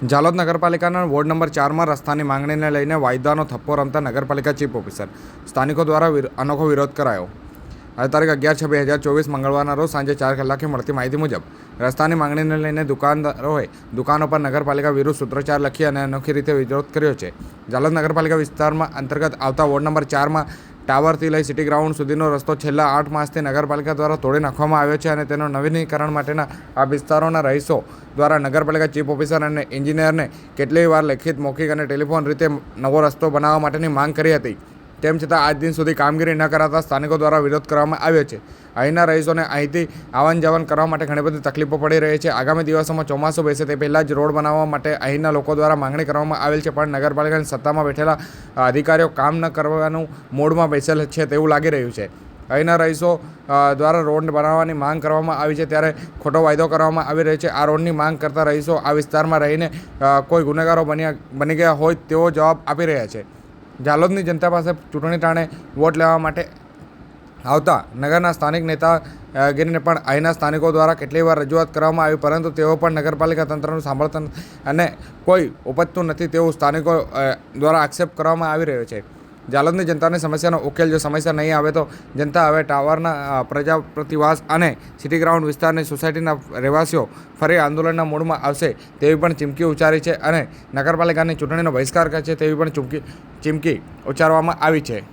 જાલોદ નગરપાલિકાના ward number 4માં રસ્તાની માંગણીને લઈને વાયદાનો થપ્પો રમતા નગરપાલિકા ચીફ ઓફિસર સ્થાનિકો દ્વારા અનોખો વિરોધ કરાયો। આજે તારીખ 11/6/2024 મંગળવારના રોજ સાંજે 4 કલાકે મળતી માહિતી મુજબ રસ્તાની માંગણીને લઈને દુકાનદારોએ દુકાનો પર નગરપાલિકા વિરુદ્ધ સૂત્રોચ્ચાર લખી અને અનોખી રીતે વિરોધ કર્યો છે। જાલોદ નગરપાલિકા વિસ્તારમાં અંતર્ગત આવતા વોર્ડ નંબર 4માં ટાવરથી લઈ સિટી ગ્રાઉન્ડ સુધીનો રસ્તો છેલ્લા 8 માસથી નગરપાલિકા દ્વારા તોડી નાખવામાં આવ્યો છે અને તેનો નવીનીકરણ માટેના આ વિસ્તારોના રહીશો દ્વારા નગરપાલિકા ચીફ ઓફિસર અને એન્જિનિયરને કેટલીય વાર લેખિત, મૌખિક અને ટેલિફોન રીતે નવો રસ્તો બનાવવા માટેની માંગ કરી હતી। તેમ છતાં આજ દિન સુધી કામગીરી ન કરાતા સ્થાનિકો દ્વારા વિરોધ કરવામાં આવ્યો છે। અહીંના રહીશોને અહીંથી આવન જાવન કરવા માટે ઘણી બધી તકલીફો પડી રહી છે। આગામી દિવસોમાં ચોમાસું બેસે તે પહેલાં જ રોડ બનાવવા માટે અહીંના લોકો દ્વારા માંગણી કરવામાં આવેલ છે, પણ નગરપાલિકાની સત્તામાં બેઠેલા અધિકારીઓ કામ ન કરવાનું મૂડમાં બેસેલ છે તેવું લાગી રહ્યું છે। અહીંના રહીશો દ્વારા રોડ બનાવવાની માંગ કરવામાં આવી છે, ત્યારે ખોટો વાયદો કરવામાં આવી રહ્યો છે। આ રોડની માંગ કરતા રહીશો આ વિસ્તારમાં રહીને કોઈ ગુનેગારો બની ગયા હોય તેવો જવાબ આપી રહ્યા છે। જાલોદની જનતા પાસે ચૂંટણી ટાણે વોટ લેવા માટે આવતા નગરના સ્થાનિક નેતાગીરીને પણ અહીંના સ્થાનિકો દ્વારા કેટલી વાર રજૂઆત કરવામાં આવી, પરંતુ તેઓ પણ નગરપાલિકા તંત્રનું સાંભળતા અને કોઈ ઉપજતું નથી તેવું સ્થાનિકો દ્વારા આક્ષેપ કરવામાં આવી રહ્યો છે। જાલોદની જનતાની સમસ્યાનો ઉકેલ જો સમસ્યા નહીં આવે તો જનતા હવે ટાવરના પ્રજાપ્રતિવાસ અને સિટી ગ્રાઉન્ડ વિસ્તારની સોસાયટીના રહેવાસીઓ ફરી આંદોલનના મૂડમાં આવશે તેવી પણ ચીમકી ઉચ્ચારી છે અને નગરપાલિકાની ચૂંટણીનો બહિષ્કાર કરશે તેવી પણ ચીમકી ઉચ્ચારવામાં આવી છે।